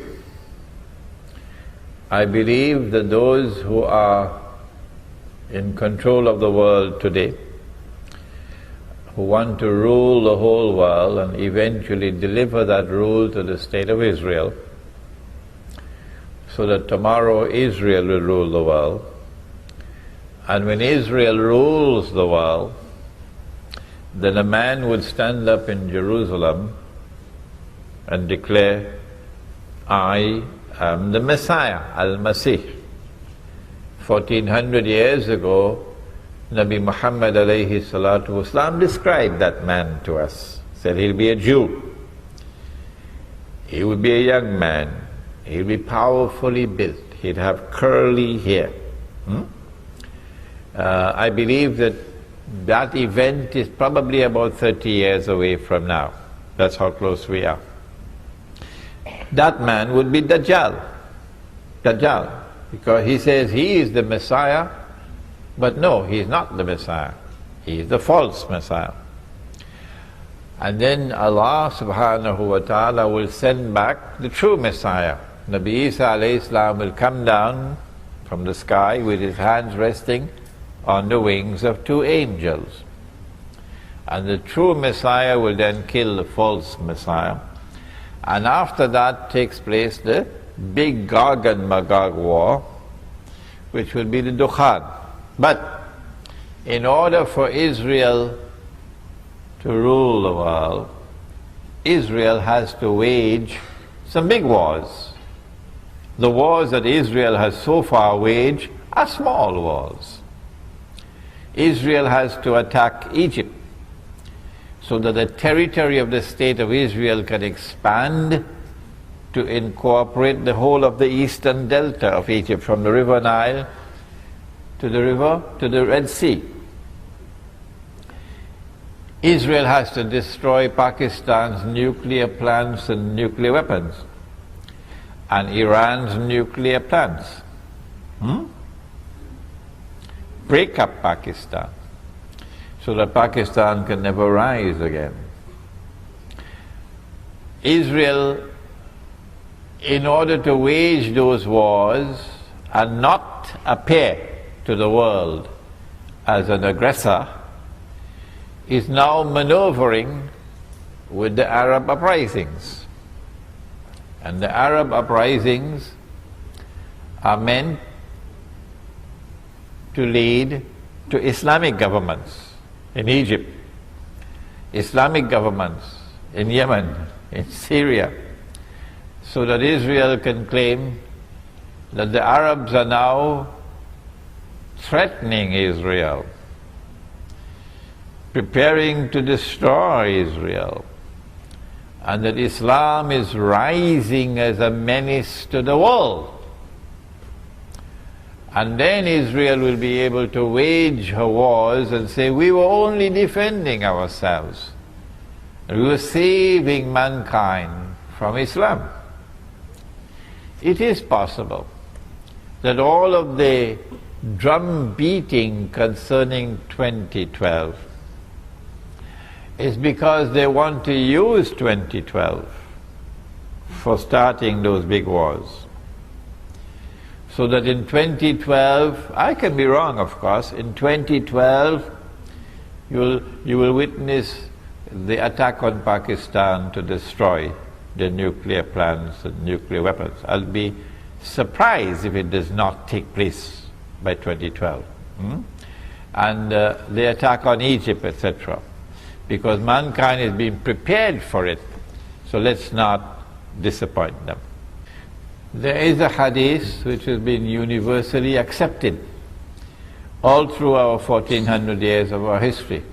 I believe that those who are in control of the world today, who want to rule the whole world and eventually deliver that rule to the state of Israel, so that tomorrow Israel will rule the world. And when Israel rules the world, then a man would stand up in Jerusalem and declare, I am the Messiah, Al-Masih. 1400 years ago, Nabi Muhammad alayhi salatu wasalam described that man to us. Said he'll be a Jew. He would be a young man. He'll be powerfully built. He'd have curly hair. I believe that that event is probably about 30 years away from now. That's how close we are. That man would be Dajjal. Dajjal. Because he says he is the Messiah, but no, he is not the Messiah. He is the false Messiah. And then Allah subhanahu wa ta'ala will send back the true Messiah. Nabi Isa alayhi salam will come down from the sky with his hands resting on the wings of two angels. And the true Messiah will then kill the false Messiah. And after that takes place the big Gog and Magog war, which will be the Dukhan. But in order for Israel to rule the world, Israel has to wage some big wars. The wars that Israel has so far waged are small wars. Israel has to attack Egypt so that the territory of the state of Israel can expand to incorporate the whole of the eastern delta of Egypt, from the river Nile to the Red Sea. Israel has to destroy Pakistan's nuclear plants and nuclear weapons, and Iran's nuclear plants. Break up Pakistan so that Pakistan can never rise again. Israel, in order to wage those wars and not appear to the world as an aggressor, is now maneuvering with the Arab uprisings. And the Arab uprisings are meant to lead to Islamic governments in Egypt, Islamic governments in Yemen, in Syria, so that Israel can claim that the Arabs are now threatening Israel, preparing to destroy Israel, and that Islam is rising as a menace to the world. And then Israel will be able to wage her wars and say, we were only defending ourselves. We were saving mankind from Islam. It is possible that all of the drum beating concerning 2012 is because they want to use 2012 for starting those big wars. So that in 2012, I can be wrong of course, in 2012 you will witness the attack on Pakistan to destroy the nuclear plants and nuclear weapons. I'll be surprised if it does not take place by 2012. And the attack on Egypt, etc. Because mankind is being prepared for it, so let's not disappoint them. There is a hadith which has been universally accepted all through our 1400 years of our history.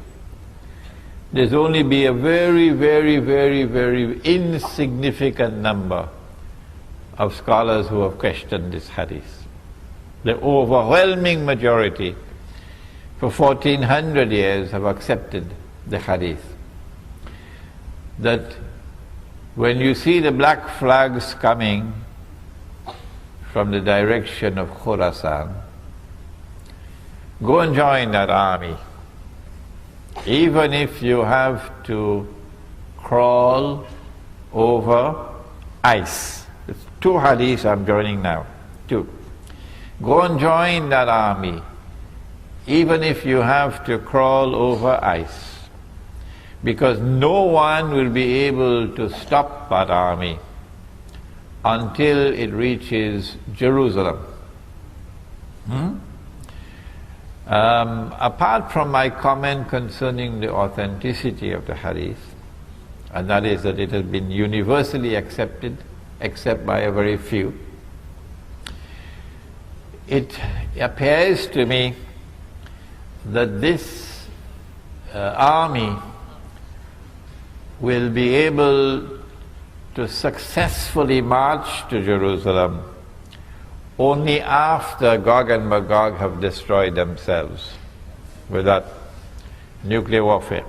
There's only be a very, very, very, very insignificant number of scholars who have questioned this hadith. The overwhelming majority for 1400 years have accepted the hadith. That when you see the black flags coming from the direction of Khurasan, go and join that army. Even if you have to crawl over ice. There's two hadiths I'm joining now. Two. Go and join that army, even if you have to crawl over ice. Because no one will be able to stop that army until it reaches Jerusalem. Apart from my comment concerning the authenticity of the hadith, and that is that it has been universally accepted, except by a very few, it appears to me that this army will be able to successfully march to Jerusalem only after Gog and Magog have destroyed themselves with that nuclear warfare.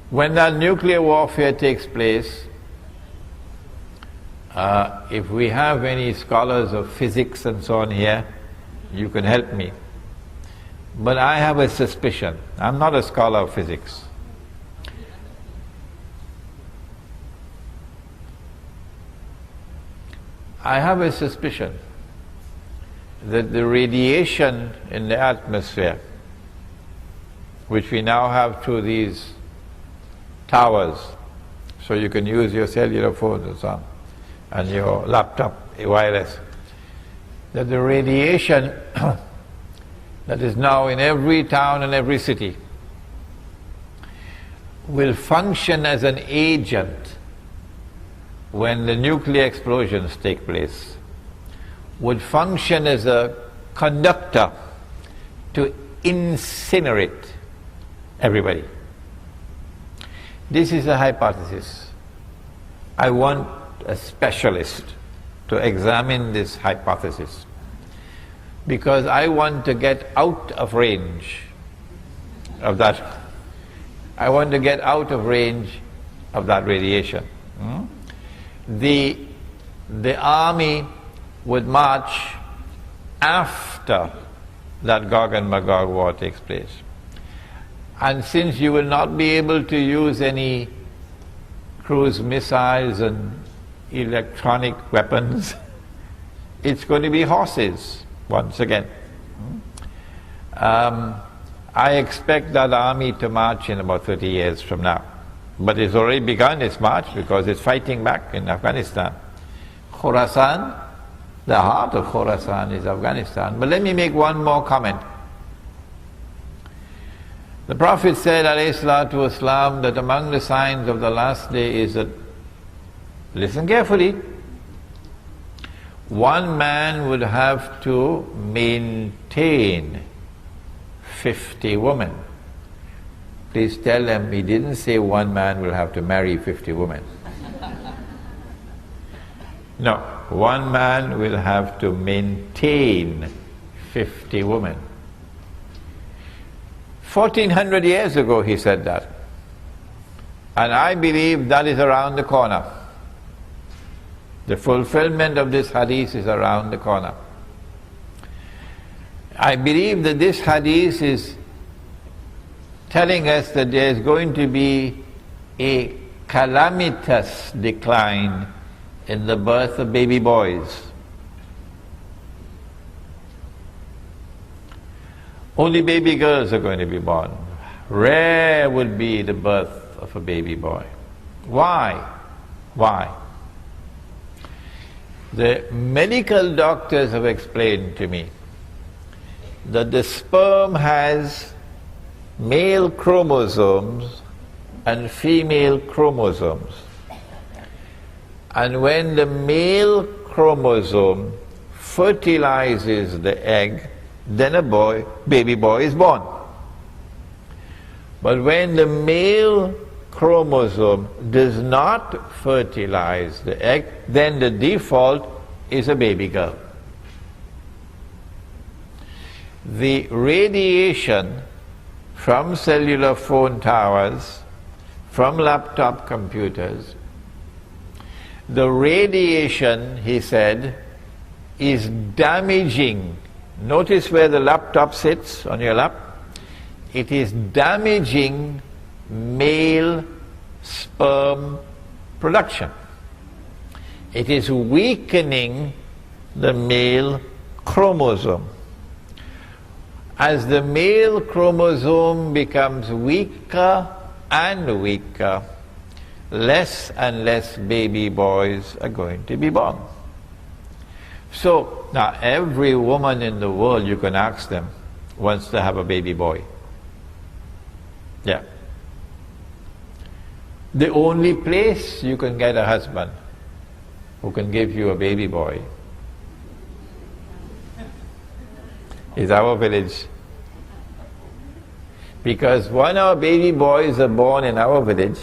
When that nuclear warfare takes place, if we have any scholars of physics and so on here, you can help me. But I have a suspicion. I'm not a scholar of physics. I have a suspicion that the radiation in the atmosphere which we now have through these towers, so you can use your cellular phones and so on, and your laptop, wireless, that the radiation that is now in every town and every city will function as an agent when the nuclear explosions take place, would function as a conductor to incinerate everybody. This is a hypothesis. I want a specialist to examine this hypothesis, because I want to get out of range of that. I want to get out of range of that radiation. The army would march after that Gog and Magog war takes place. And since you will not be able to use any cruise missiles and electronic weapons, it's going to be horses once again. I expect that army to march in about 30 years from now. But it's already begun its march because it's fighting back in Afghanistan. Khorasan, the heart of Khorasan is Afghanistan. But let me make one more comment. The Prophet said, alayhi salatu wasalam, that among the signs of the last day is that, listen carefully, one man would have to maintain 50 women. Please tell them he didn't say one man will have to marry 50 women. No, one man will have to maintain 50 women. 1400 years ago he said that. And I believe that is around the corner. The fulfillment of this hadith is around the corner. I believe that this hadith is telling us that there is going to be a calamitous decline in the birth of baby boys. Only baby girls are going to be born. Rare would be the birth of a baby boy. Why? Why? The medical doctors have explained to me that the sperm has male chromosomes and female chromosomes. And when the male chromosome fertilizes the egg, then a baby boy is born. But when the male chromosome does not fertilize the egg, then the default is a baby girl. The radiation from cellular phone towers, from laptop computers, the radiation, he said, is damaging. Notice where the laptop sits on your lap. It is damaging male sperm production. It is weakening the male chromosome. As the male chromosome becomes weaker and weaker, less and less baby boys are going to be born. So, now every woman in the world, you can ask them, wants to have a baby boy. Yeah. The only place you can get a husband who can give you a baby boy is our village. Because when our baby boys are born in our village,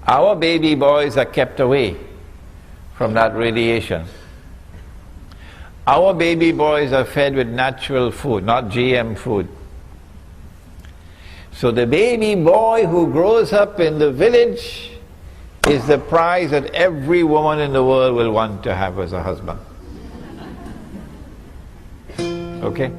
our baby boys are kept away from that radiation. Our baby boys are fed with natural food, not GM food. So the baby boy who grows up in the village is the prize that every woman in the world will want to have as a husband. Okay?